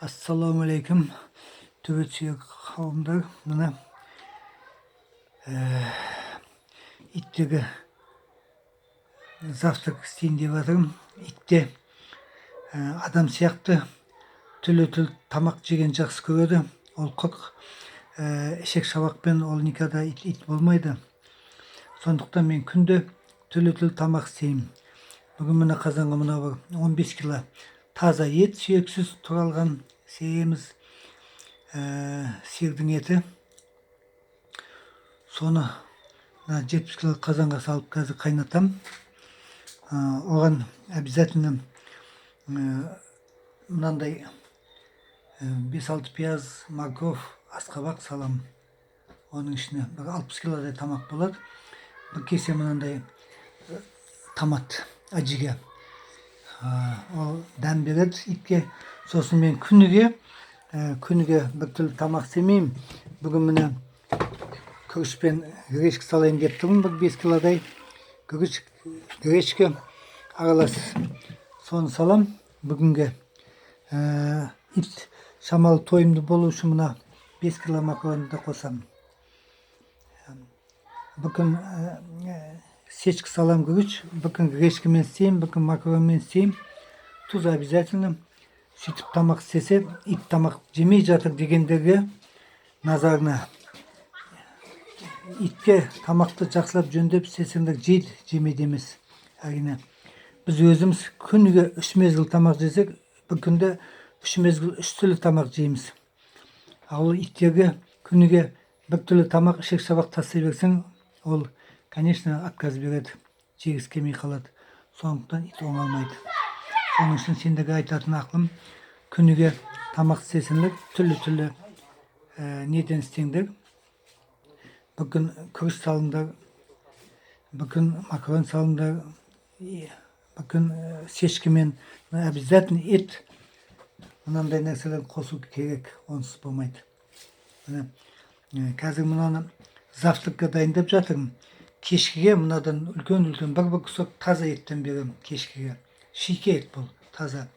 Assalamu alaikum. Tübetçi kavimler bana ittegi zavtrak isteyin diye varım. İtte adam siyaktı. Türlü tamak jegen jakсы körödü. Ol kok eşek şabakpen ol nikada it bolmaydı. Sonduktan men күндө türlü tamak isteyim. Bugün mına kazanга mına var 15 kilo taza et, süyeksiz turalgan seyemiz sirдің eti. Sonra 70 kilo kazanға салып қазір қайнатам. Оған обязательно мынандай 5-6 пияз, морковь, асқабақ салам. Оның ішіне 60 килодай тамақ болады. Bir kese мынандай томат ажиге. Ол дәм береді итке. Сосын мен күніге бір түрлі тамақ істемеймін. Бүгін міне күрішпен гречка салайын деп тұрмын. Bir 5 килодай гречка аралас. Соны салам. Бүгінге ит шамалы тойымды болу үшін мына 5 кило макаронды қосам. Бүгін сечка салам күріш. Бүгін гречкамен істеймін, бүгін макаронмен істеймін. Туз обязательно. Сөйтіп тамақ істесе, ит тамақ жемей жатыр дегендерге назарына. Итке тамақты жақсылап жөндеп істесеңдер жейді, жемейді емес. Әрине. Біз өзіміз күніге 3 мезгіл тамақ жесек, бір күнде 3 мезгіл 3 түрлі тамақ жейміз. Ал иттерге күніге бір түрлі тамақ ішек шабақ тастай берсең, ол, конечно, отказ береді. Жегісі келмей қалады. Сондықтан ит оңалмайды. Onun için sendегі айтатын ақылым, күніге тамақ істесеңдер, түрлі неден істеңдер. Bir gün күріш салыңдар, bir gün макарон салыңдар, bir gün сечкімен обязательно ет. Мынандай нәрселерді қосу керек, онсыз болмайды. Қазір мынаны завтракқа дайындап жатырмын. Кешкіге мынадан үлкен бір кусок таза еттен берем кешкіге. Шике ет бұл, таза.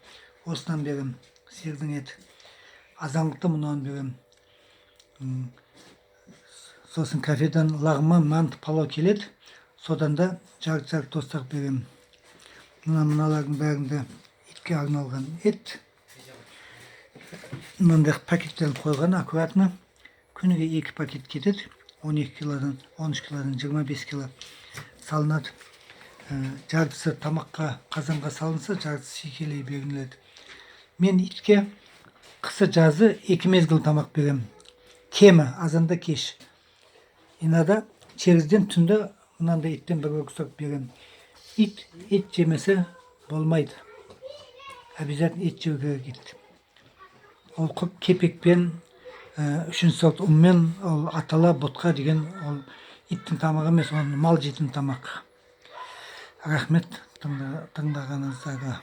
Осынан берем, сирдің ет. Азанлықта мұнан берем. Сосын кафеден лағма, манты, палау келеді. Содан да жарық тостақ берем. Мыналардың бәрінде итке арналған ет. Мынандай пакеттен қойған аккуратно. Күніге 2 пакет кетеді. 12 килодан, 13 килодан 25 кило салынады. Жартысы тамаққа, қазанға салынса, жартысы шикелей беріледі. Мен итке қысы жазы 2 мезгіл тамақ берем. Кемі, азанда кеш. Инада чегізден түнді мынандай иттен бір кусок берем. Ит жемесе болмайды. Обязательно ет жеу керек ит. Ол кепекпен, 3 сорт ұнмен, ол атала, ботқа деген ол иттің тамағы емес, ол мал жейтін тамақ. Рахмет тыңдағаныңызға.